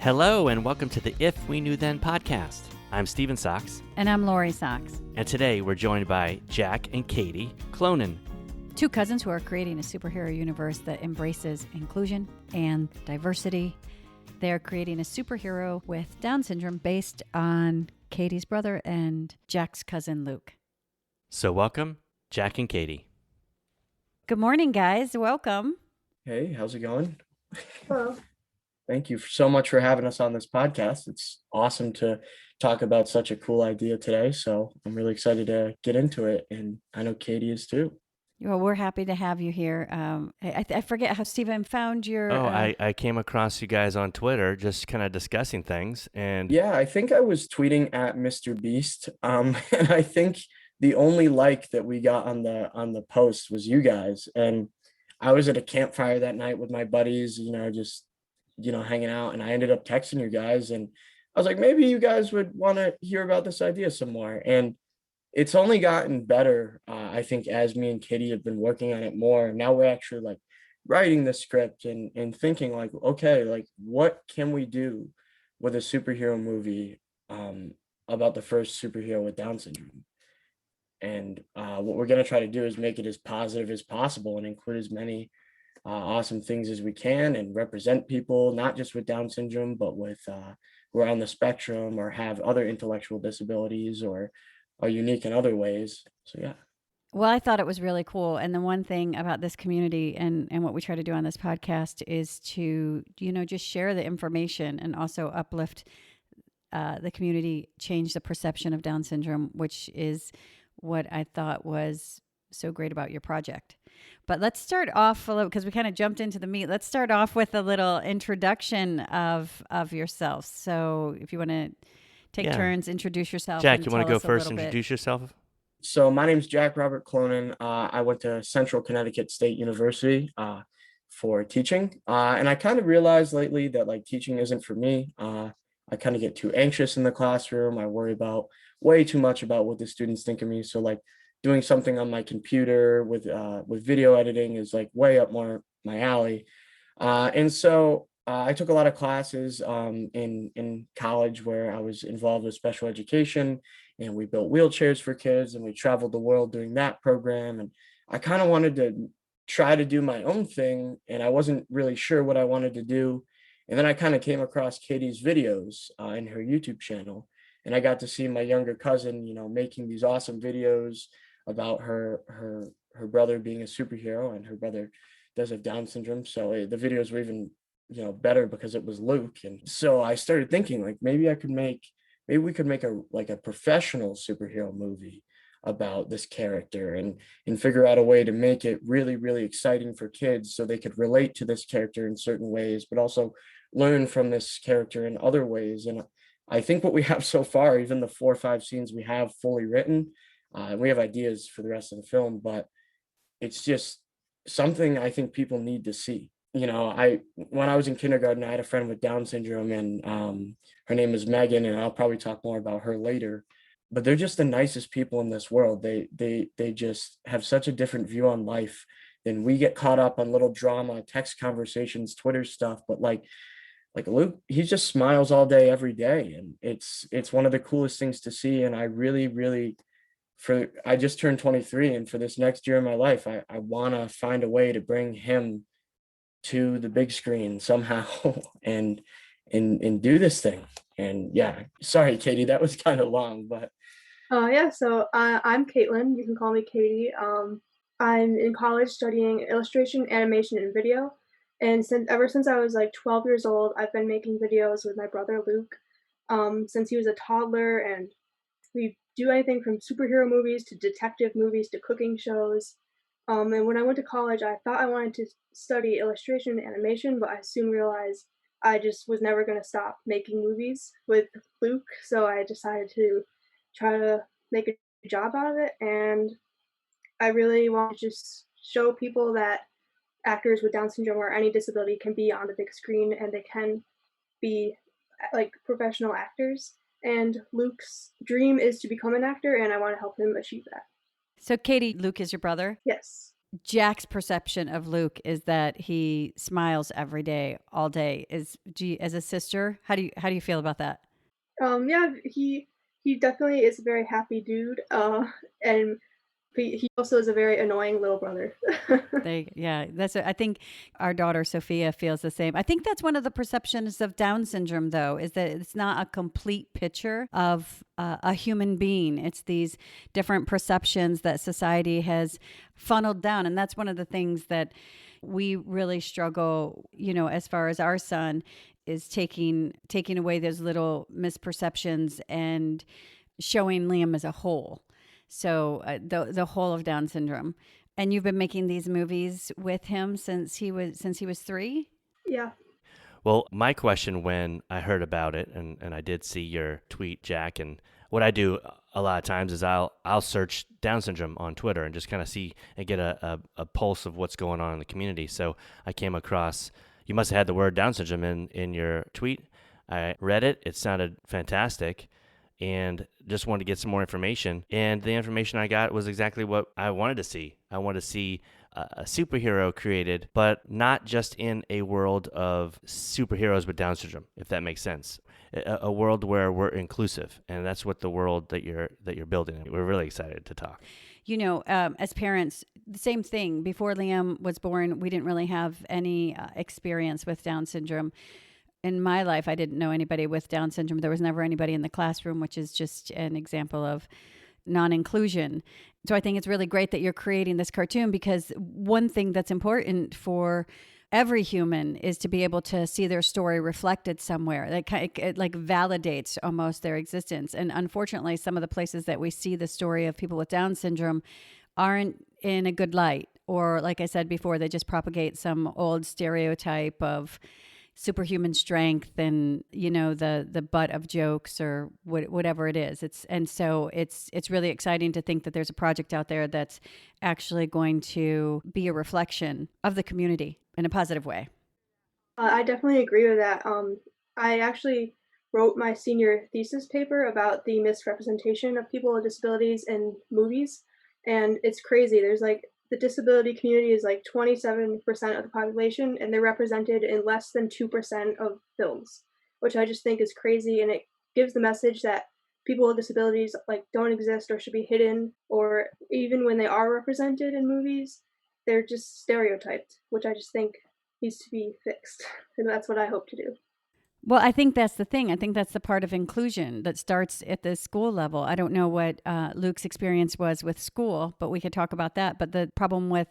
Hello and welcome to the If We Knew Then podcast. I'm Steven Socks. And I'm Lori Socks. And today we're joined by Jack and Caitie Clonan. Two cousins who are creating a superhero universe that embraces inclusion and diversity. They're creating a superhero with Down syndrome based on Caitie's brother and Jack's cousin Luke. So welcome, Jack and Caitie. Good morning, guys. Welcome. Hey, how's it going? Hello. Thank you so much for having us on this podcast. It's awesome to talk about such a cool idea today. So I'm really excited to get into it. And I know Caitie is too. Well, we're happy to have you here. I forget how Steven found your... I came across you guys on Twitter just kind of discussing things. And yeah, I think I was tweeting at Mr. Beast. And I think the only like that we got on the post was you guys. And I was at a campfire that night with my buddies, just hanging out, and I ended up texting you guys, and I was like, maybe you guys would want to hear about this idea some more. And it's only gotten better, I think, as me and Caitie have been working on it more. Now we're actually like writing the script and thinking like, okay, like what can we do with a superhero movie about the first superhero with Down syndrome? And what we're going to try to do is make it as positive as possible and include as many awesome things as we can and represent people, not just with Down syndrome, but with who are on the spectrum or have other intellectual disabilities or are unique in other ways. So, yeah. Well, I thought it was really cool. And the one thing about this community and what we try to do on this podcast is to, just share the information and also uplift the community, change the perception of Down syndrome, which is what I thought was so great about your project. But let's start off a little, because we kind of jumped into the meat. Let's start off with a little introduction of yourselves. So if you want to take turns, introduce yourself. Jack, you want to go first, introduce yourself? So my name's Jack Robert Clonan. I went to Central Connecticut State University for teaching. And I kind of realized lately that like teaching isn't for me. I kind of get too anxious in the classroom. I worry about way too much about what the students think of me. So like doing something on my computer with video editing is like way up more my alley. And so I took a lot of classes in college where I was involved with special education, and we built wheelchairs for kids, and we traveled the world doing that program. And I kind of wanted to try to do my own thing, and I wasn't really sure what I wanted to do. And then I kind of came across Caitie's videos in her YouTube channel, and I got to see my younger cousin, making these awesome videos about her brother being a superhero, and her brother does have Down syndrome. So the videos were even, better because it was Luke. And so I started thinking like, maybe we could make a professional superhero movie about this character and figure out a way to make it really, really exciting for kids so they could relate to this character in certain ways, but also learn from this character in other ways. And I think what we have so far, even the 4 or 5 scenes we have fully written, we have ideas for the rest of the film, but it's just something I think people need to see. When I was in kindergarten, I had a friend with Down syndrome, and her name is Megan, and I'll probably talk more about her later. But they're just the nicest people in this world. They just have such a different view on life than we. Get caught up on little drama, text conversations, Twitter stuff. But like Luke, he just smiles all day, every day, and it's one of the coolest things to see. And I really, really. I just turned 23, and for this next year of my life, I want to find a way to bring him to the big screen somehow and do this thing. And yeah, sorry, Caitie, that was kind of long, but. So I'm Caitlin. You can call me Caitie. I'm in college studying illustration, animation, and video. And ever since I was like 12 years old, I've been making videos with my brother Luke since he was a toddler, and we do anything from superhero movies to detective movies to cooking shows. And when I went to college, I thought I wanted to study illustration and animation, but I soon realized I just was never going to stop making movies with Luke. So I decided to try to make a job out of it. And I really want to just show people that actors with Down syndrome or any disability can be on the big screen, and they can be like professional actors. And Luke's dream is to become an actor, and I want to help him achieve that. So Caitie, Luke is your brother? Yes. Jack's perception of Luke is that he smiles every day, all day. As a sister, how do you feel about that? Yeah, he definitely is a very happy dude. And he also is a very annoying little brother. Yeah, I think our daughter Sophia feels the same. I think that's one of the perceptions of Down syndrome, though, is that it's not a complete picture of a human being. It's these different perceptions that society has funneled down. And that's one of the things that we really struggle, as far as our son is taking away those little misperceptions and showing Liam as a whole. So the whole of Down syndrome. And you've been making these movies with him since he was 3? Yeah. Well, my question when I heard about it, and I did see your tweet, Jack, and what I do a lot of times is I'll search Down syndrome on Twitter and just kind of see and get a pulse of what's going on in the community. So I came across, you must have had the word Down syndrome in your tweet. I read it. It sounded fantastic, and just wanted to get some more information. And the information I got was exactly what I wanted to see. I wanted to see a superhero created, but not just in a world of superheroes with Down syndrome, if that makes sense. A world where we're inclusive, and that's what the world that you're building. We're really excited to talk. As parents, the same thing. Before Liam was born, we didn't really have any experience with Down syndrome. In my life, I didn't know anybody with Down syndrome. There was never anybody in the classroom, which is just an example of non-inclusion. So I think it's really great that you're creating this cartoon, because one thing that's important for every human is to be able to see their story reflected somewhere. It like validates almost their existence. And unfortunately, some of the places that we see the story of people with Down syndrome aren't in a good light. Or like I said before, they just propagate some old stereotype of superhuman strength and the butt of jokes or whatever it is. It's really exciting to think that there's a project out there that's actually going to be a reflection of the community in a positive way. I definitely agree with that. I actually wrote my senior thesis paper about the misrepresentation of people with disabilities in movies, and it's crazy. There's like the disability community is like 27% of the population, and they're represented in less than 2% of films, which I just think is crazy. And it gives the message that people with disabilities like don't exist or should be hidden, or even when they are represented in movies, they're just stereotyped, which I just think needs to be fixed. And that's what I hope to do. Well, I think that's the thing. I think that's the part of inclusion that starts at the school level. I don't know what Luke's experience was with school, but we could talk about that. But the problem with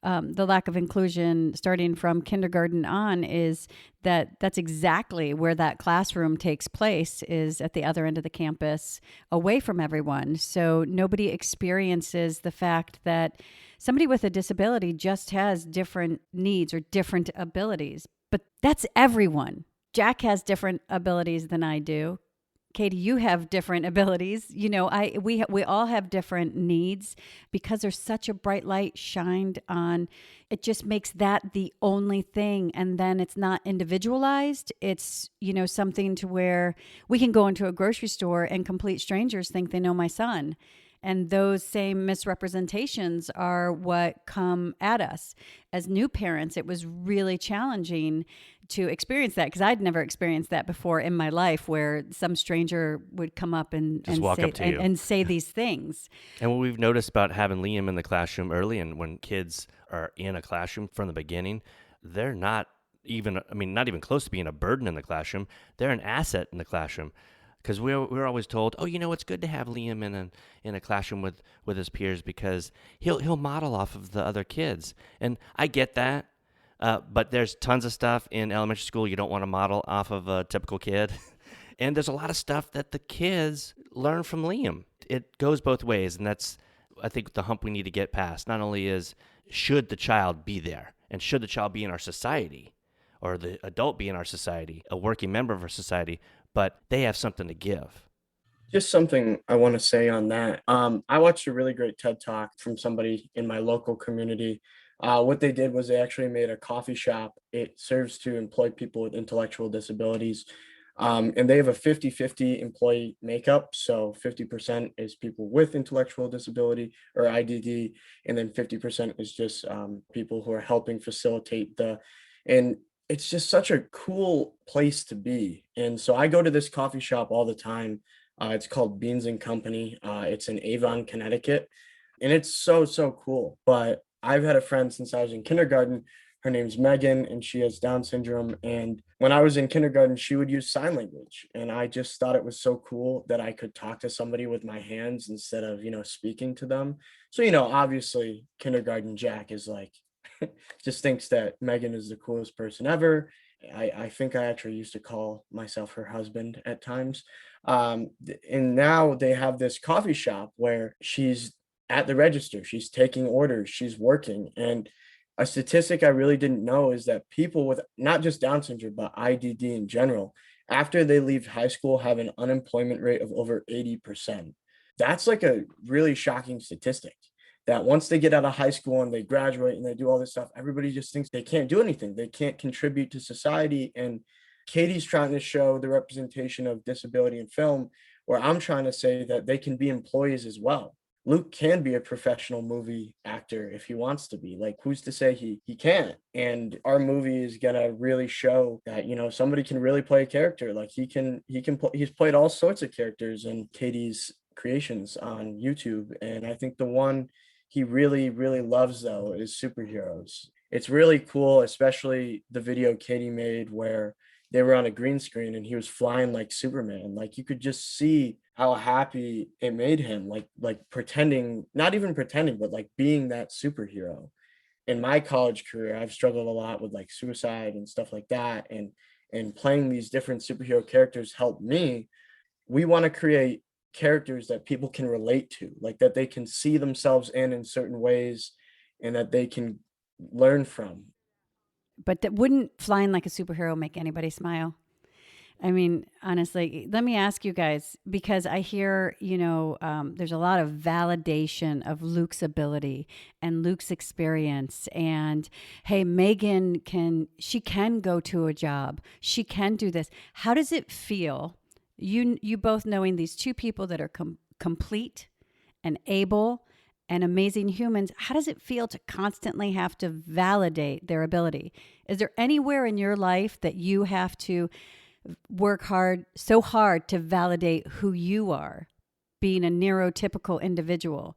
the lack of inclusion starting from kindergarten on is that that's exactly where that classroom takes place, is at the other end of the campus, away from everyone. So nobody experiences the fact that somebody with a disability just has different needs or different abilities. But that's everyone. Jack has different abilities than I do. Caitie, you have different abilities. We all have different needs, because there's such a bright light shined on. It just makes that the only thing, and then it's not individualized. It's something to where we can go into a grocery store and complete strangers think they know my son. And those same misrepresentations are what come at us. As new parents, it was really challenging to experience that, because I'd never experienced that before in my life, where some stranger would come up and Walk say, up to you and say these things. And what we've noticed about having Liam in the classroom early, and when kids are in a classroom from the beginning, they're not even close to being a burden in the classroom. They're an asset in the classroom. Because we're always told, it's good to have Liam in a classroom with his peers, because he'll model off of the other kids. And I get that, but there's tons of stuff in elementary school you don't want to model off of a typical kid. And there's a lot of stuff that the kids learn from Liam. It goes both ways, and that's, I think, the hump we need to get past. Not only is, should the child be there, and should the child be in our society, or the adult be in our society, a working member of our society, but they have something to give. Just something I want to say on that. I watched a really great TED Talk from somebody in my local community. What they did was they actually made a coffee shop. It serves to employ people with intellectual disabilities. And they have a 50-50 employee makeup. So 50% is people with intellectual disability or IDD, and then 50% is just people who are helping facilitate and it's just such a cool place to be. And so I go to this coffee shop all the time. It's called Beans and Company. It's in Avon, Connecticut, and it's so, so cool. But I've had a friend since I was in kindergarten. Her name's Megan, and she has Down syndrome. And when I was in kindergarten, she would use sign language. And I just thought it was so cool that I could talk to somebody with my hands instead of, speaking to them. So, obviously, kindergarten Jack is like, just thinks that Megan is the coolest person ever. I think I actually used to call myself her husband at times. And now they have this coffee shop where she's at the register, she's taking orders, she's working. And a statistic I really didn't know is that people with not just Down syndrome, but IDD in general, after they leave high school, have an unemployment rate of over 80%. That's like a really shocking statistic that once they get out of high school and they graduate and they do all this stuff, everybody just thinks they can't do anything. They can't contribute to society. And Caitie's trying to show the representation of disability in film, where I'm trying to say that they can be employees as well. Luke can be a professional movie actor if he wants to be. Like, who's to say he can't? And our movie is gonna really show that, somebody can really play a character. Like he's played all sorts of characters in Caitie's creations on YouTube. And I think the one he really, really loves though is superheroes. It's really cool, especially the video Caitie made where they were on a green screen and he was flying like Superman. Like you could just see how happy it made him, like pretending, not even pretending, but like being that superhero. In my college career, I've struggled a lot with like suicide and stuff like that. And playing these different superhero characters helped me. We want to create characters that people can relate to, like that they can see themselves in certain ways and that they can learn from. But that wouldn't flying like a superhero make anybody smile? I mean, honestly, let me ask you guys because I hear, there's a lot of validation of Luke's ability and Luke's experience. And hey, she can go to a job. She can do this. How does it feel? You both knowing these two people that are complete and able and amazing humans, how does it feel to constantly have to validate their ability? Is there anywhere in your life that you have to work so hard to validate who you are, being a neurotypical individual?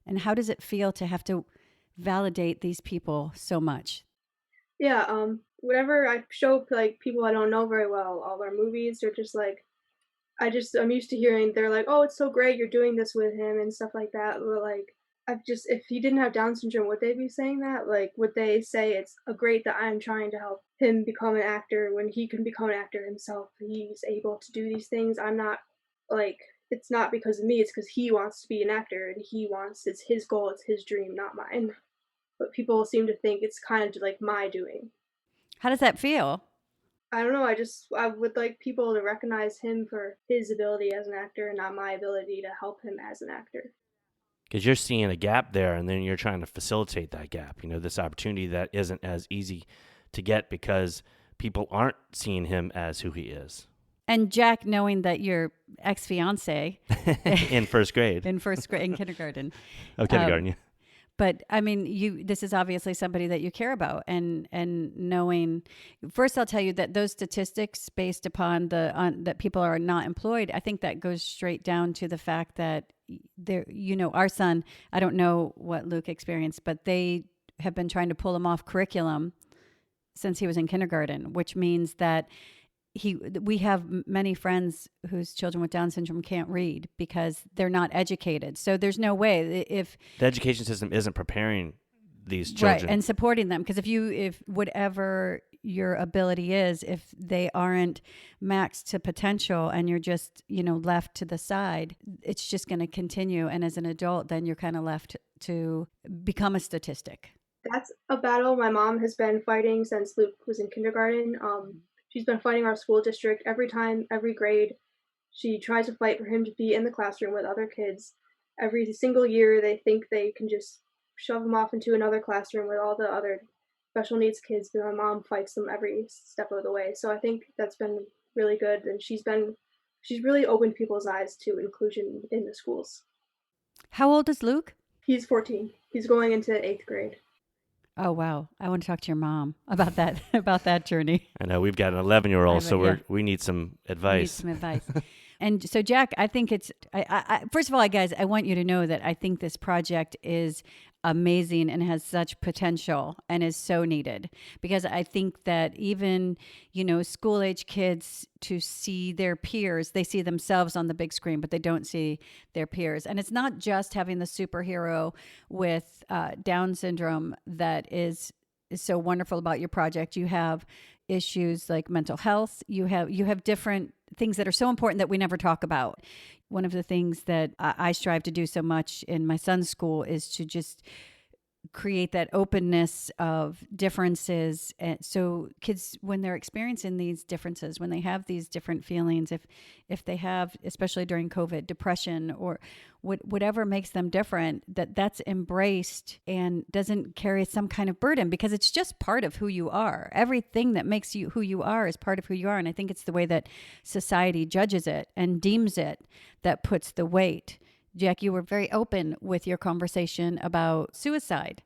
And how does it feel to have to validate these people so much? Yeah, whenever I show like people I don't know very well all our movies, they're just like I'm used to hearing they're like, "Oh, it's so great you're doing this with him," and stuff like that. But like if he didn't have Down syndrome, would they be saying that? Like, would they say it's a great that I'm trying to help him become an actor when he can become an actor himself? He's able to do these things. I'm not like it's not because of me. It's because he wants to be an actor and it's his goal. It's his dream, not mine. But people seem to think it's kind of like my doing. How does that feel? I don't know. I would like people to recognize him for his ability as an actor and not my ability to help him as an actor. Because you're seeing a gap there, and then you're trying to facilitate that gap. This opportunity that isn't as easy to get because people aren't seeing him as who he is. And Jack, knowing that your ex-fiance In first grade. in kindergarten. Oh, kindergarten, yeah. But I mean, this is obviously somebody that you care about, and knowing. First, I'll tell you that those statistics based upon that people are not employed, I think that goes straight down to the fact that our son. I don't know what Luke experienced, but they have been trying to pull him off curriculum since he was in kindergarten, which means that we have many friends whose children with Down syndrome can't read because they're not educated. So there's no way if the education system isn't preparing these children, right, and supporting them, because if whatever your ability is, if they aren't maxed to potential and you're just left to the side, it's just going to continue. And as an adult, then you're kind of left to become a statistic. That's a battle my mom has been fighting since Luke was in kindergarten. She's been fighting our school district every time, every grade. She tries to fight for him to be in the classroom with other kids. Every single year, they think they can just shove him off into another classroom with all the other special needs kids, but my mom fights them every step of the way. So I think that's been really good, and she's really opened people's eyes to inclusion in the schools. How old is Luke? He's 14. He's going into 8th grade. Oh wow, I want to talk to your mom about that about that journey. I know we've got an 11-year-old, so Yeah. we need some We advice. need some advice. And so, Jack, I think it's, first of all, guys, I want you to know that I think this project is amazing and has such potential and is so needed, because I think that even, school age kids, to see their peers, they see themselves on the big screen, but they don't see their peers. And it's not just having the superhero with Down syndrome that is so wonderful about your project. You have issues like mental health. You have different things that are so important that we never talk about. One of the things that I strive to do so much in my son's school is to just create that openness of differences. And so kids, when they're experiencing these differences, when they have these different feelings, if they have, especially during COVID, depression or whatever makes them different, that's embraced and doesn't carry some kind of burden, because it's just part of who you are. Everything that makes you who you are is part of who you are. And I think it's the way that society judges it and deems it that puts the weight. Jack, you were very open with your conversation about suicide.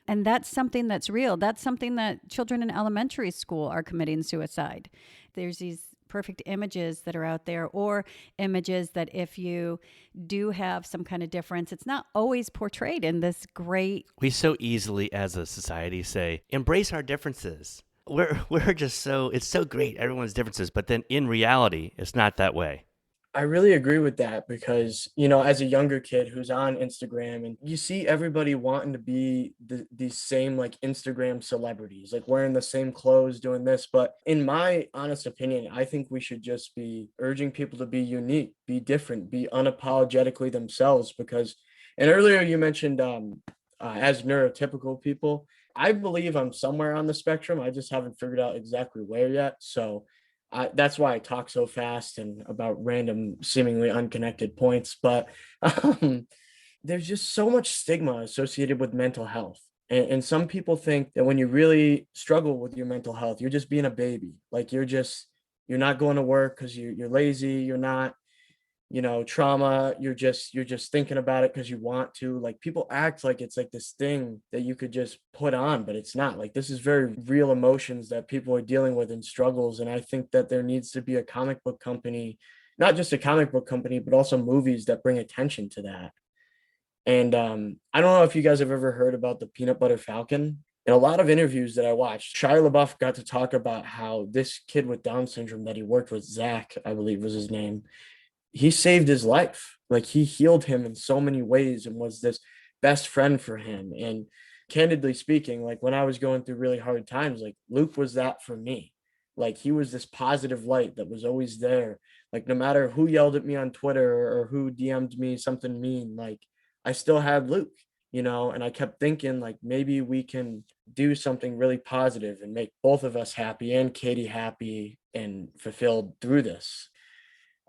And that's something that's real. That's something that children in elementary school are committing suicide. There's these perfect images that are out there, or images that if you do have some kind of difference, it's not always portrayed in this great. We so easily as a society say, embrace our differences. We're just it's so great, everyone's differences. But then in reality, it's not that way. I really agree with that because, as a younger kid who's on Instagram and you see everybody wanting to be these same like Instagram celebrities, like wearing the same clothes, doing this. But in my honest opinion, I think we should just be urging people to be unique, be different, be unapologetically themselves. Because, and earlier you mentioned as neurotypical people, I believe I'm somewhere on the spectrum. I just haven't figured out exactly where yet. So, that's why I talk so fast and about random, seemingly unconnected points. But um, there's just so much stigma associated with mental health. And some people think that when you really struggle with your mental health, you're just being a baby. Like you're not going to work because you're lazy. You're not, trauma. You're just thinking about it because you want to. Like people act like it's like this thing that you could just put on, but it's not. Like this is very real emotions that people are dealing with and struggles. And I think that there needs to be a comic book company, not just a comic book company, but also movies that bring attention to that. And I don't know if you guys have ever heard about the Peanut Butter Falcon. In a lot of interviews that I watched, Shia LaBeouf got to talk about how this kid with Down syndrome that he worked with, Zach, I believe was his name, he saved his life. Like he healed him in so many ways and was this best friend for him. And candidly speaking, like when I was going through really hard times, like Luke was that for me. Like he was this positive light that was always there. Like no matter who yelled at me on Twitter or who DM'd me something mean, like I still had Luke, and I kept thinking like maybe we can do something really positive and make both of us happy and Caitie happy and fulfilled through this.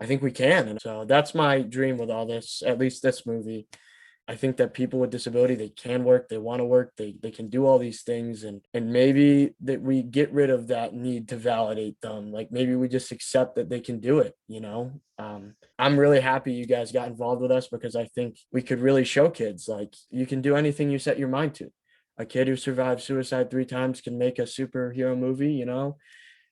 I think we can. And so that's my dream with all this, at least this movie. I think that people with disability, they can work, they want to work, they can do all these things. And maybe that we get rid of that need to validate them. Like maybe we just accept that they can do it. I'm really happy you guys got involved with us because I think we could really show kids like you can do anything you set your mind to. A kid who survived suicide 3 times can make a superhero movie.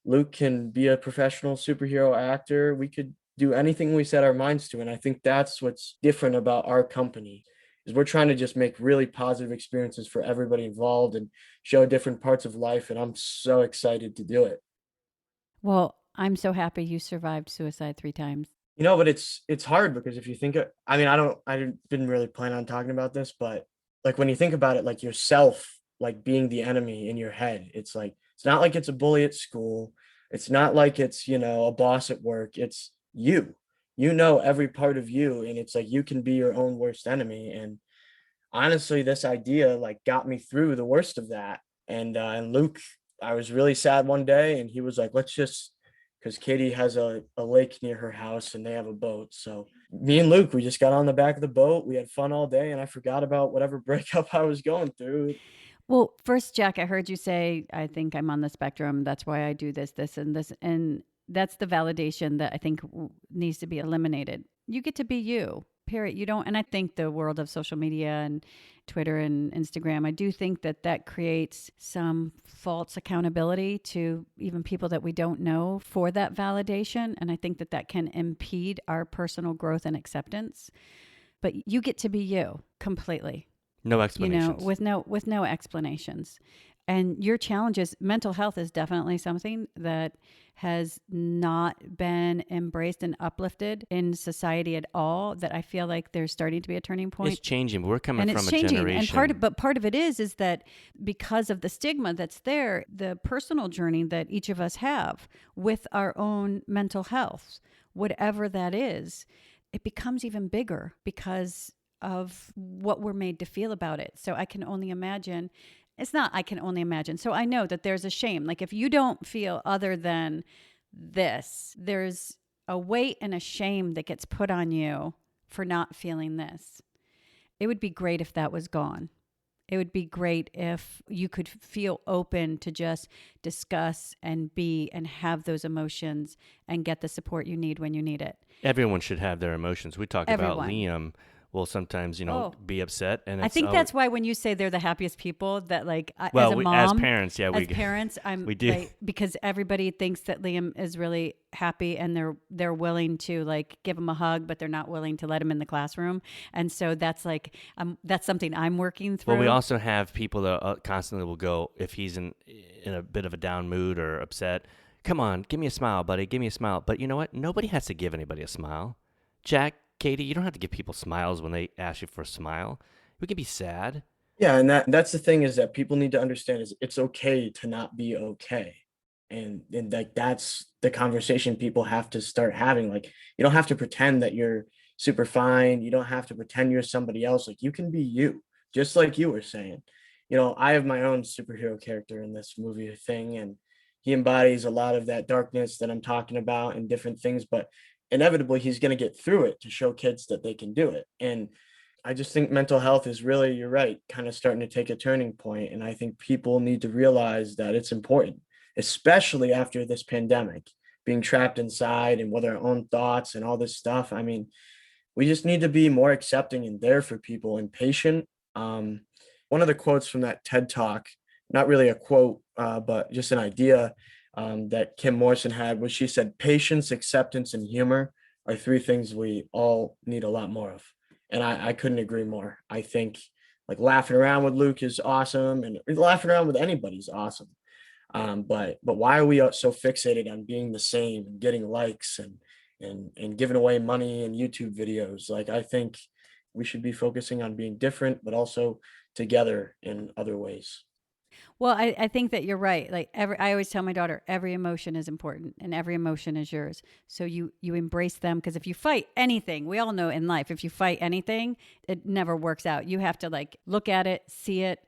Luke can be a professional superhero actor. We could do anything we set our minds to. And I think that's what's different about our company is we're trying to just make really positive experiences for everybody involved and show different parts of life. And I'm so excited to do it. Well, I'm so happy you survived suicide 3 times. But it's hard because if you think I mean, I didn't really plan on talking about this, but like when you think about it, like yourself, like being the enemy in your head, it's like, it's not like it's a bully at school. It's not like it's, a boss at work. It's every part of you. And it's like, you can be your own worst enemy. And honestly, this idea like got me through the worst of that. And Luke, I was really sad one day and he was like, let's just, because Caitie has a lake near her house and they have a boat. So me and Luke, we just got on the back of the boat. We had fun all day and I forgot about whatever breakup I was going through. Well, first, Jack, I heard you say, I think I'm on the spectrum. That's why I do this, this, and this. And that's the validation that I think needs to be eliminated. You get to be you, period. You don't, and I think the world of social media and Twitter and Instagram, I do think that that creates some false accountability to even people that we don't know for that validation. And I think that that can impede our personal growth and acceptance. But you get to be you completely. No explanations. With no explanations. And your challenges, mental health is definitely something that has not been embraced and uplifted in society at all, that I feel like there's starting to be a turning point. It's changing. We're coming And from it's a changing. generation. And part of it is that because of the stigma that's there, the personal journey that each of us have with our own mental health, whatever that is, it becomes even bigger because of what we're made to feel about it. So I can only imagine. It's not, I can only imagine. So I know that there's a shame. Like if you don't feel other than this, there's a weight and a shame that gets put on you for not feeling this. It would be great if that was gone. It would be great if you could feel open to just discuss and be and have those emotions and get the support you need when you need it. Everyone should have their emotions. We talk about Liam will sometimes, be upset. And I think that's why when you say they're the happiest people, that like as a mom, as parents, we do. Like, because everybody thinks that Liam is really happy and they're willing to like give him a hug, but they're not willing to let him in the classroom. And so that's like, that's something I'm working through. Well, we also have people that constantly will go, if he's in a bit of a down mood or upset, come on, give me a smile, buddy, give me a smile. But you know what? Nobody has to give anybody a smile. Jack, Caitie, you don't have to give people smiles when they ask you for a smile. We can be sad. Yeah, and that's the thing, is that people need to understand is it's okay to not be okay. And like that's the conversation people have to start having. Like you don't have to pretend that you're super fine. You don't have to pretend you're somebody else. Like you can be you, just like you were saying. I have my own superhero character in this movie thing, and he embodies a lot of that darkness that I'm talking about and different things, but inevitably he's going to get through it to show kids that they can do it. And I just think mental health is really, you're right, kind of starting to take a turning point. And I think people need to realize that it's important, especially after this pandemic, being trapped inside and with our own thoughts and all this stuff. I mean, we just need to be more accepting and there for people and patient. One of the quotes from that TED Talk, not really a quote, but just an idea, that Kim Morrison had, was she said, patience, acceptance, and humor are three things we all need a lot more of. And I couldn't agree more. I think like laughing around with Luke is awesome, and laughing around with anybody is awesome. But why are we so fixated on being the same and getting likes and giving away money and YouTube videos? Like, I think we should be focusing on being different, but also together in other ways. Well, I think that you're right. Like I always tell my daughter, every emotion is important and every emotion is yours. So you embrace them, because if you fight anything, we all know in life, if you fight anything, it never works out. You have to like look at it, see it,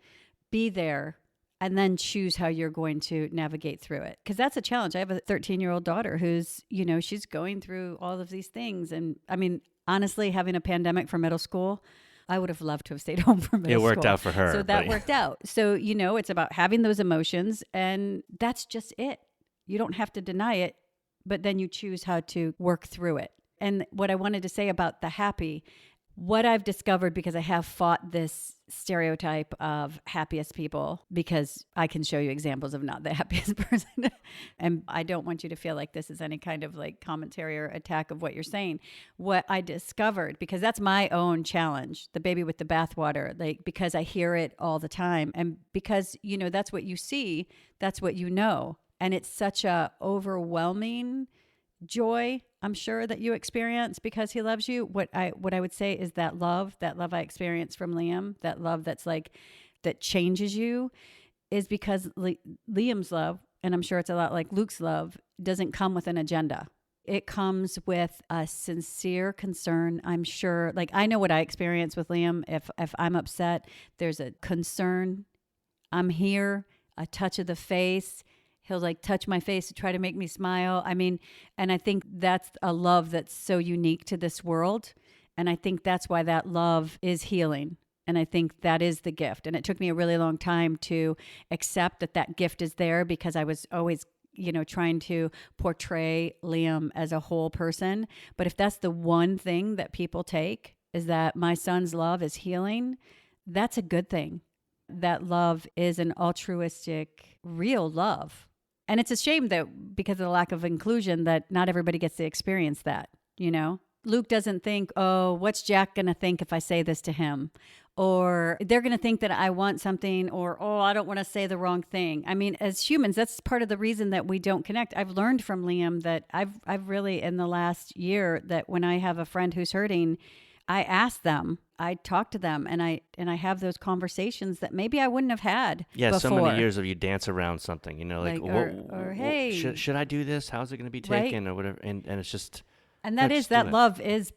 be there, and then choose how you're going to navigate through it. Because that's a challenge. I have a 13-year-old daughter who's, she's going through all of these things. And I mean, honestly, having a pandemic for middle school, I would have loved to have stayed home for middle school. It worked out for her. So that worked out. So, it's about having those emotions, and that's just it. You don't have to deny it, but then you choose how to work through it. And what I wanted to say about the happy, what I've discovered, because I have fought this stereotype of happiest people, because I can show you examples of not the happiest person. And I don't want you to feel like this is any kind of like commentary or attack of what you're saying. What I discovered, because that's my own challenge, the baby with the bathwater, like, because I hear it all the time. And because, that's what you see, that's what you know. And it's such a overwhelming joy, I'm sure, that you experience because he loves you. What I would say is that love I experienced from Liam, that love that's like, that changes you, is because Liam's love, and I'm sure it's a lot like Luke's love, doesn't come with an agenda. It comes with a sincere concern. I'm sure, like, I know what I experience with Liam. If I'm upset, there's a concern. I'm here, a touch of the face. He'll like touch my face to try to make me smile. I mean, and I think that's a love that's so unique to this world. And I think that's why that love is healing. And I think that is the gift. And it took me a really long time to accept that gift is there, because I was always trying to portray Liam as a whole person. But if that's the one thing that people take, is that my son's love is healing, that's a good thing. That love is an altruistic, real love. And it's a shame that because of the lack of inclusion that not everybody gets to experience that. Luke doesn't think, oh, what's Jack going to think if I say this to him? Or they're going to think that I want something, or, oh, I don't want to say the wrong thing. I mean, as humans, that's part of the reason that we don't connect. I've learned from Liam that I've really, in the last year, that when I have a friend who's hurting, I ask them, I talk to them, and I have those conversations that maybe I wouldn't have had Yeah, before. so many years of you dance around something, like hey, should I do this? How's it going to be taken, or whatever? And it's just, and that love is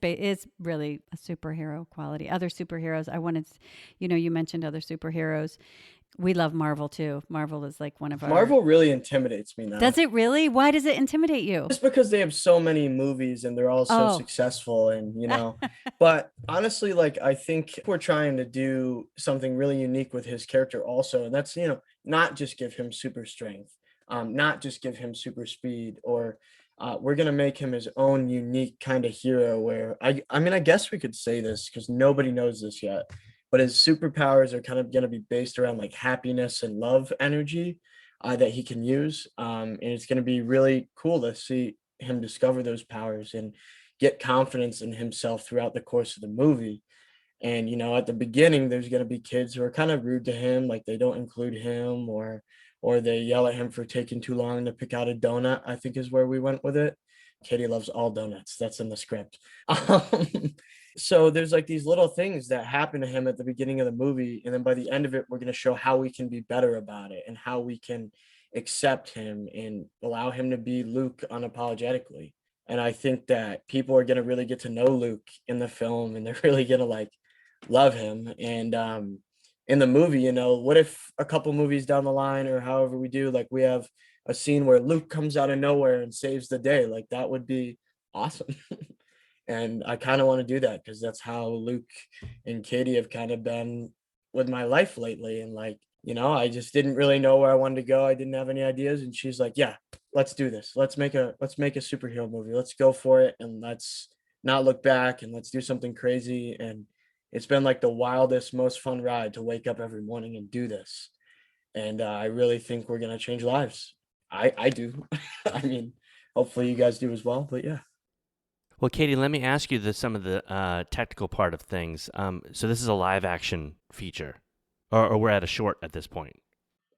really a superhero quality. Other superheroes, you mentioned other superheroes. We love Marvel too. Marvel is like one of our. Marvel really intimidates me now. Does it really? Why does it intimidate you? Just because they have so many movies and they're all so successful, and but honestly, like, I think we're trying to do something really unique with his character also, and that's not just give him super strength, not just give him super speed, or we're gonna make him his own unique kind of hero. Where I mean, I guess we could say this because nobody knows this yet, but his superpowers are kind of gonna be based around like happiness and love energy. That he can use. And it's going to be really cool to see him discover those powers and get confidence in himself throughout the course of the movie. And, at the beginning, there's going to be kids who are kind of rude to him, like they don't include him, or they yell at him for taking too long to pick out a donut, I think is where we went with it. Caitie loves all donuts. That's in the script. So there's like these little things that happen to him at the beginning of the movie. And then by the end of it, we're going to show how we can be better about it and how we can accept him and allow him to be Luke unapologetically. And I think that people are going to really get to know Luke in the film, and they're really going to like love him. And in the movie, what if a couple movies down the line, or however we do, like we have a scene where Luke comes out of nowhere and saves the day? Like that would be awesome. And I kind of want to do that because that's how Luke and Caitie have kind of been with my life lately. And like, I just didn't really know where I wanted to go. I didn't have any ideas. And she's like, yeah, let's do this. Let's make a superhero movie. Let's go for it. And let's not look back, and let's do something crazy. And it's been like the wildest, most fun ride to wake up every morning and do this. And I really think we're going to change lives. I do. I mean, hopefully you guys do as well, but yeah. Well, Caitie, let me ask you some of the technical part of things. So this is a live action feature, or we're at a short at this point.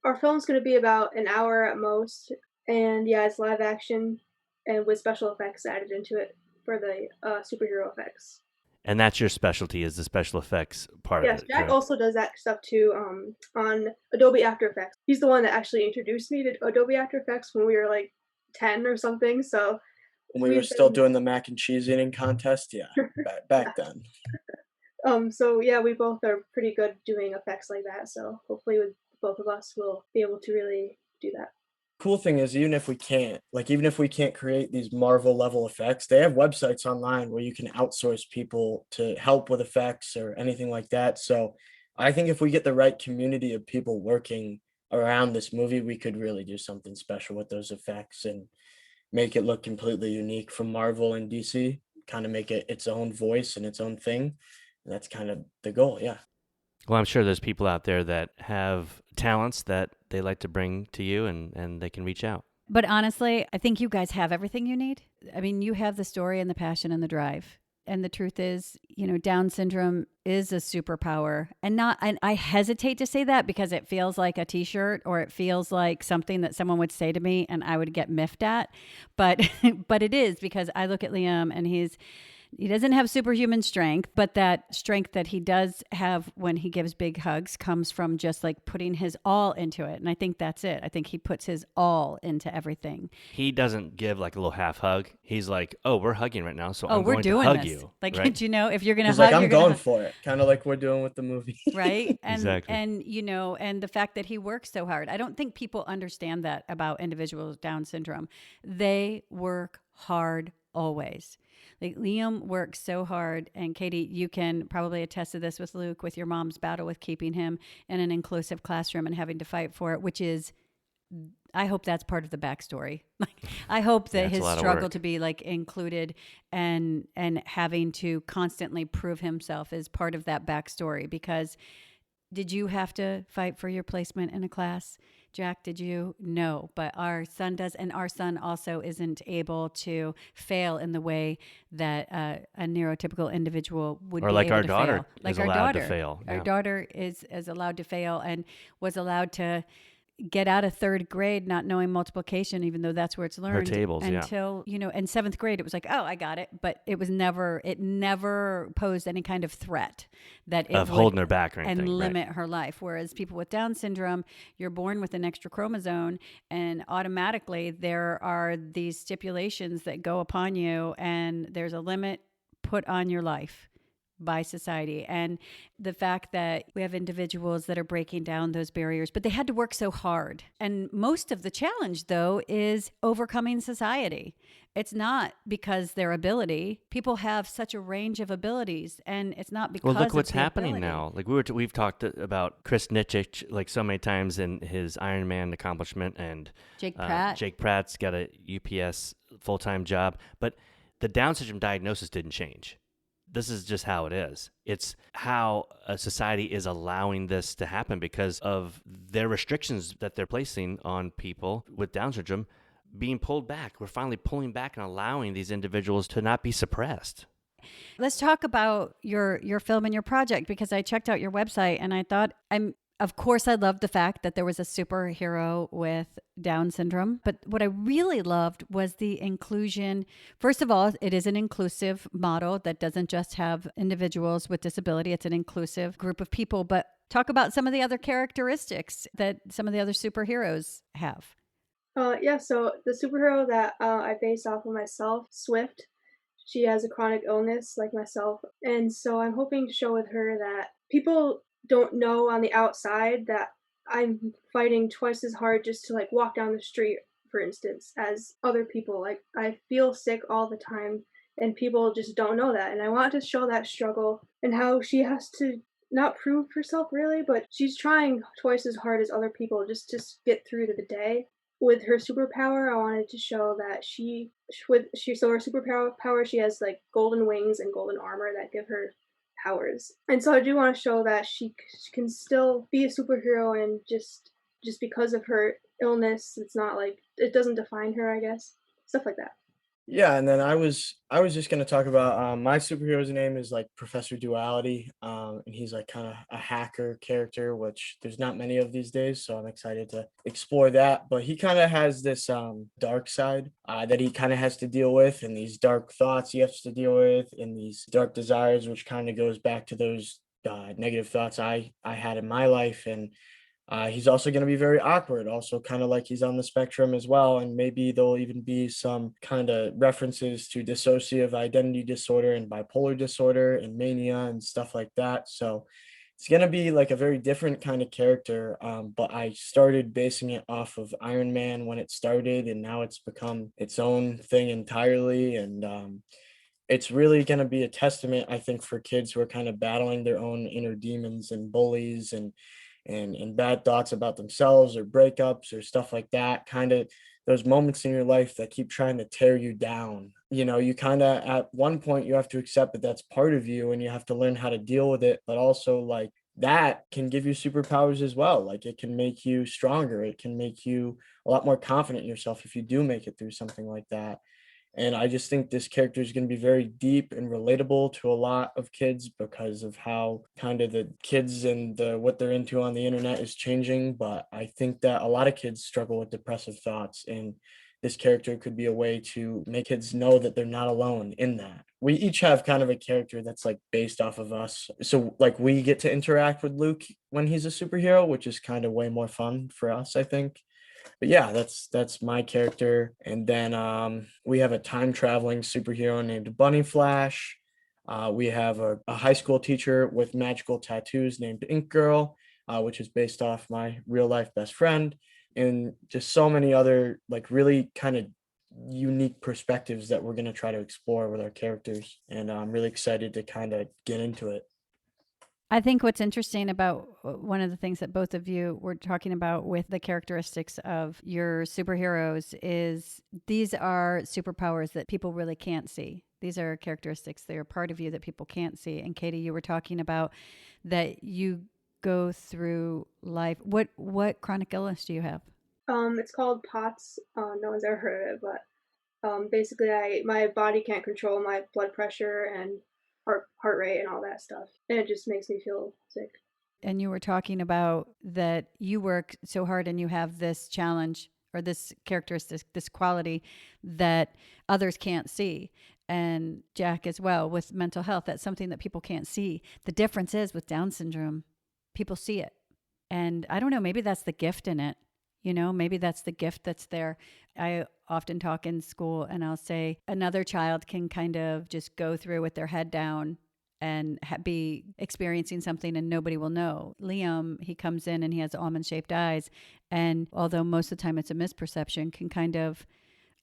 Our film's going to be about an hour at most, and yeah, it's live action and with special effects added into it for the superhero effects. And that's your specialty, is the special effects part of it. Yes, Jack also does that stuff too on Adobe After Effects. He's the one that actually introduced me to Adobe After Effects when we were like 10 or something, so... When we were still doing the mac and cheese eating contest, yeah, back then. So yeah, we both are pretty good doing effects like that. So hopefully with both of us, we'll be able to really do that. Cool thing is, even if we can't create these Marvel level effects, they have websites online where you can outsource people to help with effects or anything like that. So I think if we get the right community of people working around this movie, we could really do something special with those effects and make it look completely unique from Marvel and DC, kind of make it its own voice and its own thing. And that's kind of the goal, yeah. Well, I'm sure there's people out there that have talents that they like to bring to you, and they can reach out. But honestly, I think you guys have everything you need. I mean, you have the story and the passion and the drive. And the truth is, Down syndrome is a superpower. And I hesitate to say that because it feels like a t-shirt, or it feels like something that someone would say to me and I would get miffed at. But but it is, because I look at Liam and he doesn't have superhuman strength, but that strength that he does have when he gives big hugs comes from just like putting his all into it. And I think that's it. I think he puts his all into everything. He doesn't give like a little half hug. He's like, oh, we're hugging right now, so I'm we're going doing to hug this. you. Like, right? if you're going to hug, like, I'm you're going hug. for it. Kind of like we're doing with the movie. Right? And, exactly. And, and the fact that he works so hard. I don't think people understand that about individuals with Down syndrome. They work hard always. Like, Liam works so hard, and Caitie, you can probably attest to this with Luke, with your mom's battle with keeping him in an inclusive classroom and having to fight for it, which is I hope that's part of the backstory. Like, I hope Yeah, that it's a his lot of struggle work. to be like included and having to constantly prove himself is part of that backstory. Because did you have to fight for your placement in a class, Jack? Did you? No, but our son does, and our son also isn't able to fail in the way that a neurotypical individual would Or be like able our to daughter fail. is Like our allowed to daughter, fail. our Yeah. daughter is allowed to fail and was allowed to get out of third grade not knowing multiplication, even though that's where it's Her learned, tables, yeah. until, in seventh grade, it was like, oh, I got it. But it never posed any kind of threat that it Of would holding her back or and anything. Right. limit her life. Whereas people with Down syndrome, you're born with an extra chromosome, and automatically there are these stipulations that go upon you, and there's a limit put on your life by society. And the fact that we have individuals that are breaking down those barriers, but they had to work so hard. And most of the challenge, though, is overcoming society. It's not because their ability. People have such a range of abilities, and it's not because Well, look of what's the happening ability. now. Like we've talked about Chris Nitchich like so many times in his Iron Man accomplishment, and Jake Pratt. Jake Pratt's got a UPS full-time job, but the Down syndrome diagnosis didn't change. This is just how it is. It's how a society is allowing this to happen because of their restrictions that they're placing on people with Down syndrome being pulled back. We're finally pulling back and allowing these individuals to not be suppressed. Let's talk about your film and your project, because I checked out your website and I thought of course I loved the fact that there was a superhero with Down syndrome, but what I really loved was the inclusion. First of all, it is an inclusive model that doesn't just have individuals with disability. It's an inclusive group of people, but talk about some of the other characteristics that some of the other superheroes have. Yeah, so the superhero that I based off of myself, Swift, she has a chronic illness like myself. And so I'm hoping to show with her that people don't know on the outside that I'm fighting twice as hard just to like walk down the street, for instance, as other people. Like I feel sick all the time and people just don't know that. And I want to show that struggle and how she has to not prove herself really, but she's trying twice as hard as other people just to get through to the day. With her superpower, I wanted to show that so her superpower she has like golden wings and golden armor that give her powers. And so I do want to show that she can still be a superhero and just because of her illness, it's not like it doesn't define her, I guess. Stuff like that. Yeah, and then I was just gonna talk about my superhero's name is like Professor Duality, and he's like kind of a hacker character, which there's not many of these days, so I'm excited to explore that. But he kind of has this dark side that he kind of has to deal with, and these dark thoughts he has to deal with, and these dark desires, which kind of goes back to those negative thoughts I had in my life, and he's also going to be very awkward, also kind of like he's on the spectrum as well. And maybe there'll even be some kind of references to dissociative identity disorder and bipolar disorder and mania and stuff like that. So it's going to be like a very different kind of character. But I started basing it off of Iron Man when it started, and now it's become its own thing entirely. And it's really going to be a testament, I think, for kids who are kind of battling their own inner demons and bullies and bad thoughts about themselves or breakups or stuff like that. Kind of those moments in your life that keep trying to tear you down. You kind of at one point you have to accept that that's part of you and you have to learn how to deal with it, but also like that can give you superpowers as well. Like it can make you stronger. It can make you a lot more confident in yourself if you do make it through something like that. And I just think this character is going to be very deep and relatable to a lot of kids because of how kind of the kids and what they're into on the internet is changing. But I think that a lot of kids struggle with depressive thoughts, and this character could be a way to make kids know that they're not alone in that. We each have kind of a character that's like based off of us. So like we get to interact with Luke when he's a superhero, which is kind of way more fun for us, I think. But yeah, that's my character. And then we have a time traveling superhero named Bunny Flash. We have a high school teacher with magical tattoos named Ink Girl, which is based off my real life best friend, and just so many other like really kind of unique perspectives that we're going to try to explore with our characters. And I'm really excited to kind of get into it. I think what's interesting about one of the things that both of you were talking about with the characteristics of your superheroes is these are superpowers that people really can't see. These are characteristics, they're part of you that people can't see. And Caitie, you were talking about that you go through life. What chronic illness do you have? It's called POTS. No one's ever heard of it, but basically, my body can't control my blood pressure and heart rate and all that stuff, and it just makes me feel sick. And you were talking about that you work so hard and you have this challenge or this characteristic, this quality that others can't see. And Jack as well with mental health, that's something that people can't see. The difference is with Down syndrome, people see it. And I don't know, maybe that's the gift in it. Maybe that's the gift that's there. I often talk in school and I'll say another child can kind of just go through with their head down and be experiencing something and nobody will know. Liam, he comes in and he has almond shaped eyes. And although most of the time it's a misperception, can kind of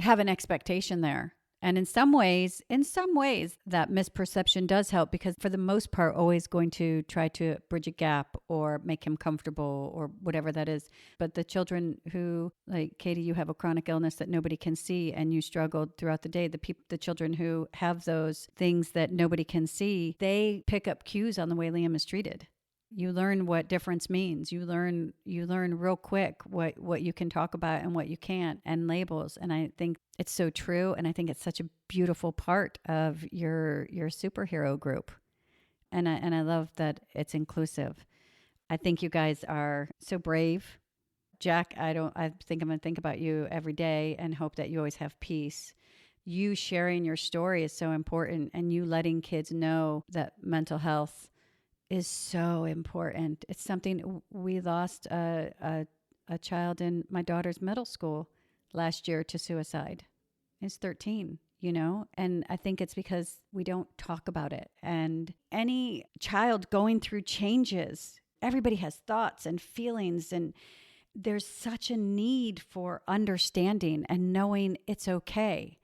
have an expectation there. And in some ways, that misperception does help because for the most part, always going to try to bridge a gap or make him comfortable or whatever that is. But the children who, like Caitie, you have a chronic illness that nobody can see and you struggled throughout the day. The children who have those things that nobody can see, they pick up cues on the way Liam is treated. You learn what difference means. You learn real quick what you can talk about and what you can't, and labels. And I think it's so true, and I think it's such a beautiful part of your superhero group. And I love that it's inclusive. I think you guys are so brave. Jack, I think I'm going to think about you every day and hope that you always have peace. You sharing your story is so important, and you letting kids know that mental health is so important. It's something we lost a child in my daughter's middle school last year to suicide. He's 13, and I think it's because we don't talk about it. And any child going through changes, everybody has thoughts and feelings, and there's such a need for understanding and knowing it's okay.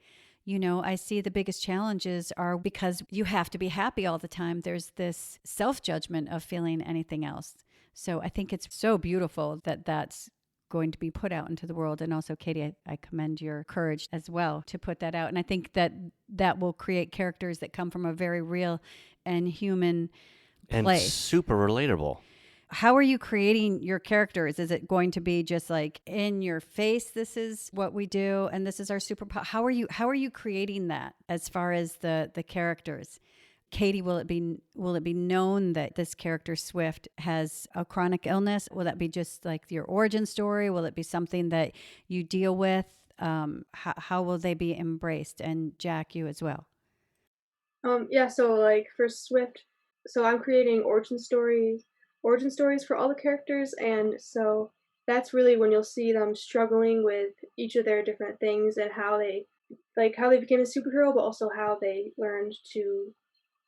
I see the biggest challenges are because you have to be happy all the time. There's this self-judgment of feeling anything else. So I think it's so beautiful that that's going to be put out into the world. And also, Caitie, I commend your courage as well to put that out. And I think that will create characters that come from a very real and human and place. super relatable. How are you creating your characters? Is it going to be just like in your face, this is what we do and this is our superpower? How are you creating that as far as the characters? Caitie, will it be known that this character Swift has a chronic illness? Will that be just like your origin story? Will it be something that you deal with? How will they be embraced? And Jack, you as well. Yeah, so like for Swift, so I'm creating origin stories for all the characters, and so that's really when you'll see them struggling with each of their different things and how they became a superhero, but also how they learned to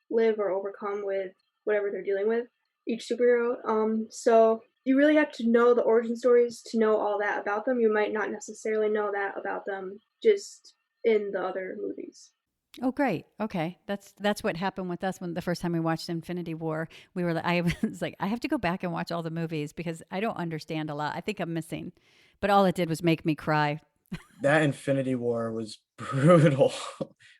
live or overcome with whatever they're dealing with, each superhero. So you really have to know the origin stories to know all that about them. You might not necessarily know that about them just in the other movies. Oh, great. Okay. That's what happened with us when the first time we watched Infinity War. I was like, I have to go back and watch all the movies because I don't understand a lot. I think I'm missing. But all it did was make me cry. That Infinity War was brutal.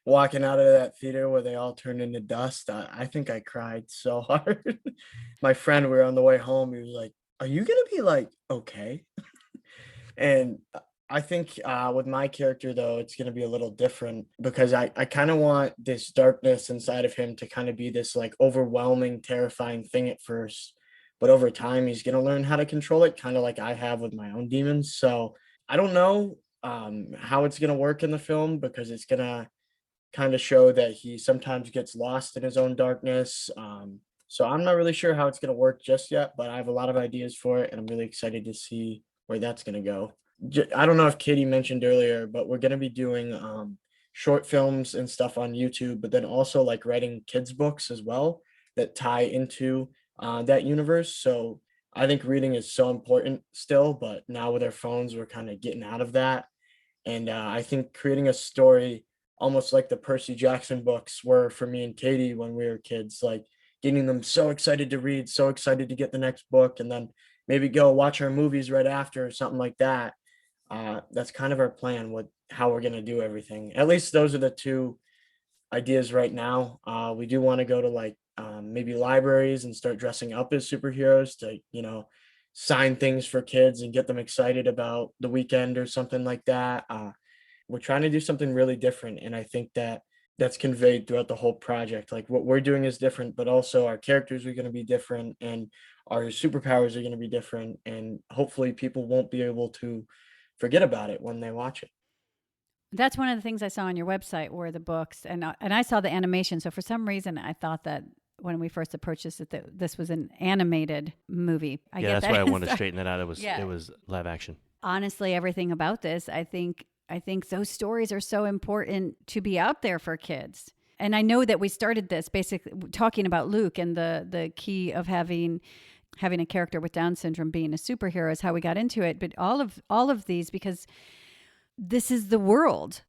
Walking out of that theater where they all turned into dust, I think I cried so hard. My friend, we were on the way home. He was like, "Are you gonna be like okay?" And I think with my character though, it's gonna be a little different because I kind of want this darkness inside of him to kind of be this like overwhelming, terrifying thing at first, but over time he's gonna learn how to control it, kind of like I have with my own demons. So I don't know how it's gonna work in the film because it's gonna kind of show that he sometimes gets lost in his own darkness. So I'm not really sure how it's going to work just yet, but I have a lot of ideas for it, and I'm really excited to see where that's going to go. I don't know if Caitie mentioned earlier, but we're going to be doing short films and stuff on YouTube, but then also like writing kids' books as well that tie into that universe. So I think reading is so important still, but now with our phones, we're kind of getting out of that. And I think creating a story almost like the Percy Jackson books were for me and Caitie when we were kids. Like getting them so excited to read, so excited to get the next book, and then maybe go watch our movies right after or something like that. That's kind of our plan with how we're going to do everything. At least those are the two ideas right now. We do want to go to like maybe libraries and start dressing up as superheroes to, sign things for kids and get them excited about the weekend or something like that. We're trying to do something really different. And I think that that's conveyed throughout the whole project. Like what we're doing is different, but also our characters are going to be different and our superpowers are going to be different. And hopefully people won't be able to forget about it when they watch it. That's one of the things I saw on your website were the books, and I saw the animation. So for some reason, I thought that when we first approached this, that this was an animated movie. I Yeah, get that's that. why I wanted to straighten that out. Yeah. It was live action. Honestly, everything about this, I think those stories are so important to be out there for kids. And I know that we started this basically talking about Luke and the key of having a character with Down syndrome being a superhero is how we got into it. But all of these, because this is the world.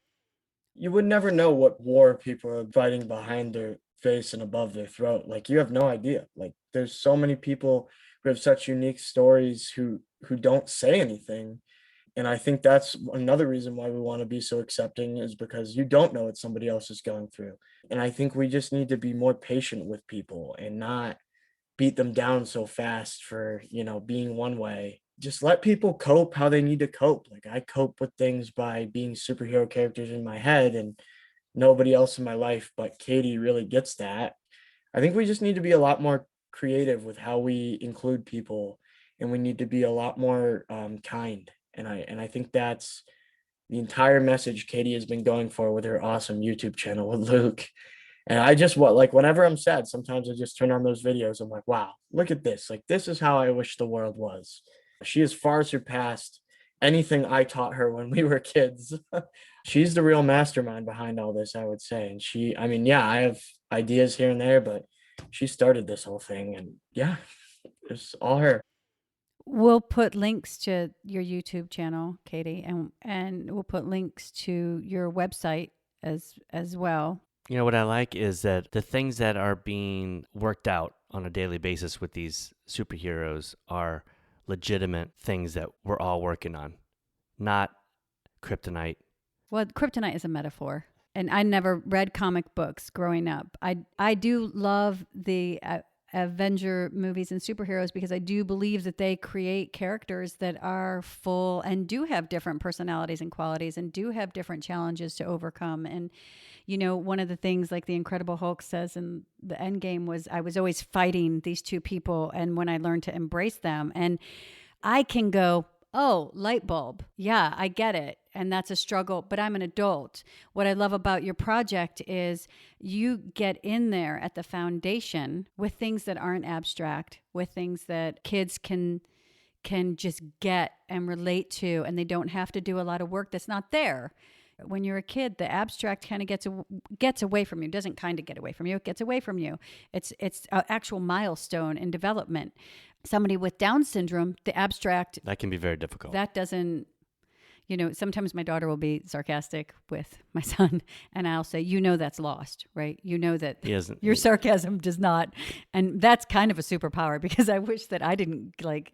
You would never know what war people are fighting behind their face and above their throat. Like you have no idea. Like there's so many people who have such unique stories who don't say anything. And I think that's another reason why we want to be so accepting is because you don't know what somebody else is going through. And I think we just need to be more patient with people and not beat them down so fast for, being one way. Just let people cope how they need to cope. Like I cope with things by being superhero characters in my head, and nobody else in my life but Caitie really gets that. I think we just need to be a lot more creative with how we include people, and we need to be a lot more kind. And I think that's the entire message Caitie has been going for with her awesome YouTube channel with Luke. And I just like whenever I'm sad, sometimes I just turn on those videos. I'm like, wow, look at this. Like, this is how I wish the world was. She has far surpassed anything I taught her when we were kids. She's the real mastermind behind all this, I would say. And I mean, yeah, I have ideas here and there, but she started this whole thing. And yeah, it's all her. We'll put links to your YouTube channel, Caitie, and we'll put links to your website as well. You know, what I like is that the things that are being worked out on a daily basis with these superheroes are legitimate things that we're all working on, not kryptonite. Well, kryptonite is a metaphor. And I never read comic books growing up. I do love the Avenger movies and superheroes because I do believe that they create characters that are full and do have different personalities and qualities and do have different challenges to overcome. And, one of the things like the Incredible Hulk says in the Endgame was I was always fighting these two people. And when I learned to embrace them, and I can go, oh, light bulb. Yeah, I get it. And that's a struggle, but I'm an adult. What I love about your project is you get in there at the foundation with things that aren't abstract, with things that kids can just get and relate to, and they don't have to do a lot of work that's not there. When you're a kid, the abstract kind of gets away from you. It doesn't kind of get away from you. It gets away from you. It's an actual milestone in development. Somebody with Down syndrome, the abstract, That can be very difficult. that doesn't, sometimes my daughter will be sarcastic with my son, and I'll say, that's lost, right? That your sarcasm does not. And that's kind of a superpower because I wish that I didn't like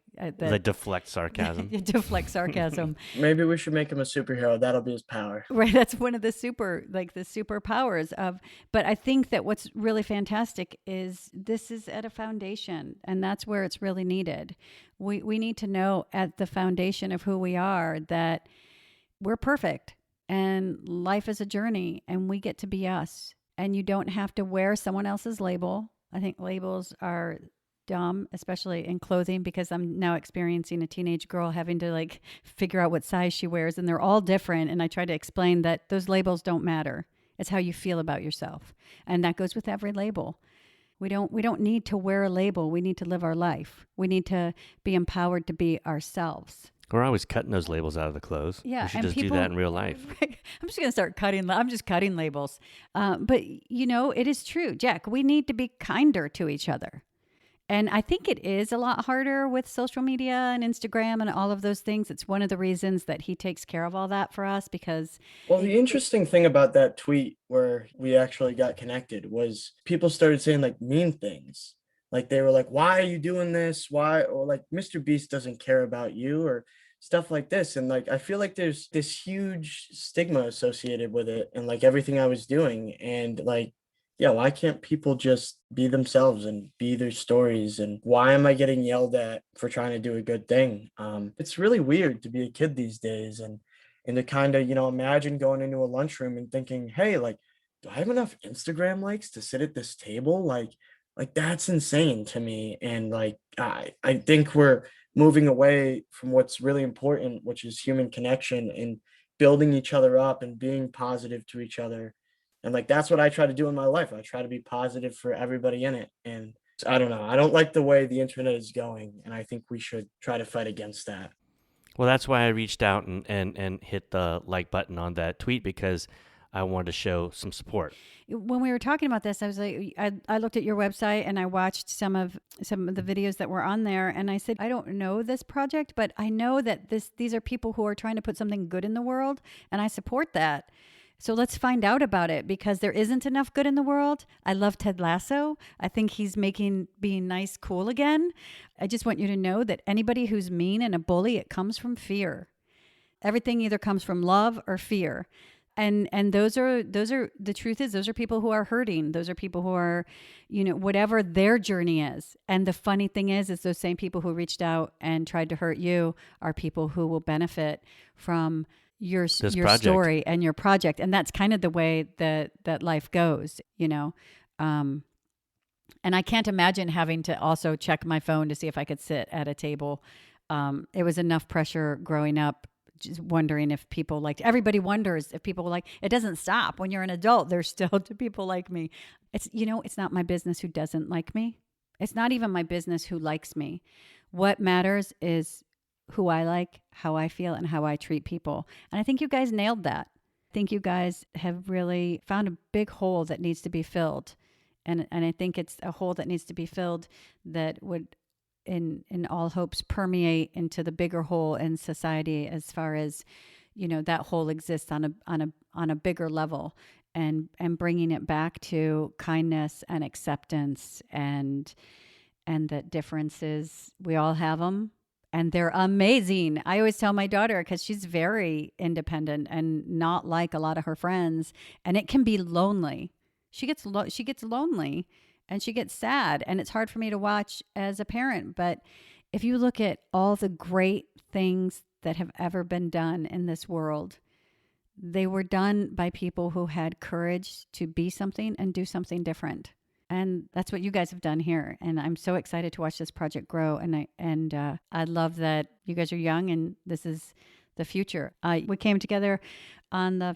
deflect sarcasm. deflect sarcasm. Maybe we should make him a superhero. That'll be his power. Right. That's one of the superpowers of, but I think that what's really fantastic is this is at a foundation, and that's where it's really needed. We need to know at the foundation of who we are that we're perfect and life is a journey and we get to be us, and you don't have to wear someone else's label. I think labels are dumb, especially in clothing, because I'm now experiencing a teenage girl having to figure out what size she wears, and they're all different. And I try to explain that those labels don't matter. It's how you feel about yourself. And that goes with every label. We don't need to wear a label. We need to live our life. We need to be empowered to be ourselves. We're always cutting those labels out of the clothes. Yeah, we should just do that in real life. Right, I'm just going to start cutting. I'm just cutting labels. But it is true, Jack. We need to be kinder to each other. And I think it is a lot harder with social media and Instagram and all of those things. It's one of the reasons that he takes care of all that for us because Well, the interesting thing about that tweet where we actually got connected was people started saying like mean things. Like they were like, why are you doing this? Why? Or like Mr. Beast doesn't care about you or stuff like this. And like I feel like there's this huge stigma associated with it and like everything I was doing. And like, yeah, why can't people just be themselves and be their stories? And why am I getting yelled at for trying to do a good thing? It's really weird to be a kid these days and to kind of, imagine going into a lunchroom and thinking, hey, like, do I have enough Instagram likes to sit at this table? Like that's insane to me. And like I think we're moving away from what's really important, which is human connection and building each other up and being positive to each other. And like that's what I try to do in my life. I try to be positive for everybody in it. And I don't know. I don't like the way the internet is going. And I think we should try to fight against that. Well, that's why I reached out and hit the like button on that tweet because I wanted to show some support. when we were talking about this, I was like, I looked at your website and I watched some of the videos that were on there, and I said, I don't know this project, but I know that these are people who are trying to put something good in the world, and I support that. So let's find out about it because there isn't enough good in the world. I love Ted Lasso. I think he's making being nice cool again. I just want you to know that anybody who's mean and a bully, it comes from fear. Everything either comes from love or fear. And those are the truth is those are people who are hurting. Those are people who are, whatever their journey is. And the funny thing is those same people who reached out and tried to hurt you are people who will benefit from your story and your project. And that's kind of the way that life goes, and I can't imagine having to also check my phone to see if I could sit at a table. It was enough pressure growing up, just wondering if people liked. Everybody wonders if people like. It doesn't stop when you're an adult. There's still people like me. It's it's not my business who doesn't like me. It's not even my business who likes me. What matters is who I like, how I feel, and how I treat people. And I think you guys nailed that. I think you guys have really found a big hole that needs to be filled. And I think it's a hole that needs to be filled that would in all hopes permeate into the bigger hole in society as far as that hole exists on a bigger level, and bringing it back to kindness and acceptance and that differences, we all have them and they're amazing. I always tell my daughter, because she's very independent and not like a lot of her friends, and it can be lonely. She gets lonely and she gets sad, and it's hard for me to watch as a parent. But if you look at all the great things that have ever been done in this world, they were done by people who had courage to be something and do something different. And that's what you guys have done here. And I'm so excited to watch this project grow. And I love that you guys are young and this is the future. We came together on the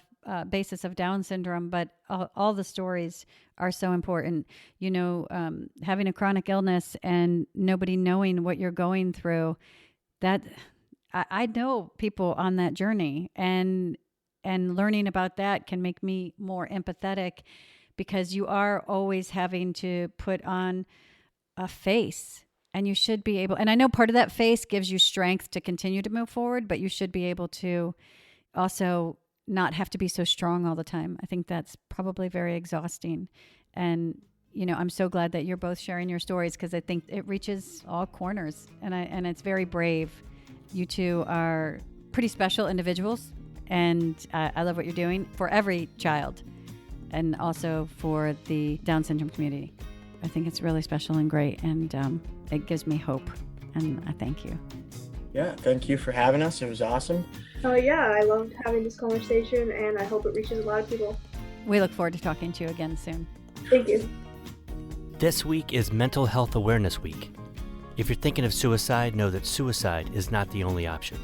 basis of Down syndrome, but all the stories are so important. Having a chronic illness and nobody knowing what you're going through, that I know people on that journey, and learning about that can make me more empathetic, because you are always having to put on a face, and you should be able, and I know part of that face gives you strength to continue to move forward, but you should be able to also not have to be so strong all the time. I think that's probably very exhausting. And, I'm so glad that you're both sharing your stories, because I think it reaches all corners, and it's very brave. You two are pretty special individuals, and I love what you're doing for every child and also for the Down syndrome community. I think it's really special and great, and it gives me hope, and I thank you. Yeah, thank you for having us. It was awesome. Oh yeah, I loved having this conversation, and I hope it reaches a lot of people. We look forward to talking to you again soon. Thank you. This week is Mental Health Awareness Week. If you're thinking of suicide, know that suicide is not the only option.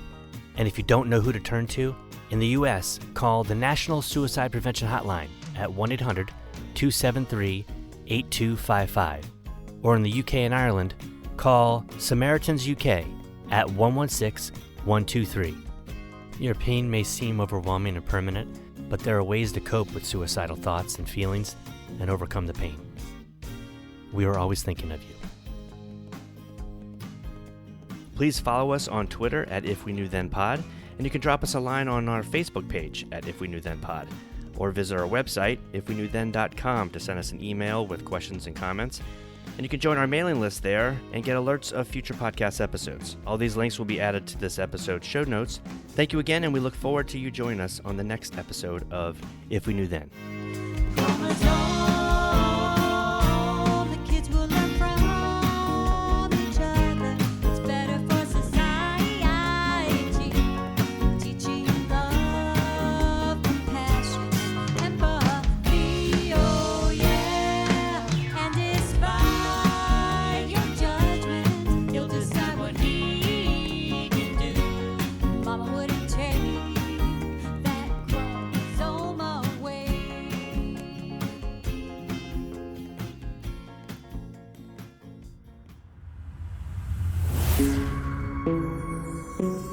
And if you don't know who to turn to, in the U.S., call the National Suicide Prevention Hotline at 1-800-273-8255. Or in the UK and Ireland, call Samaritans UK at 116-123. Your pain may seem overwhelming and permanent, but there are ways to cope with suicidal thoughts and feelings and overcome the pain. We are always thinking of you. Please follow us on Twitter at If We Knew Then Pod, and you can drop us a line on our Facebook page at If We Knew Then Pod, or visit our website, ifweknewthen.com, to send us an email with questions and comments. And you can join our mailing list there and get alerts of future podcast episodes. All these links will be added to this episode's show notes. Thank you again, and we look forward to you joining us on the next episode of If We Knew Then. Thank you.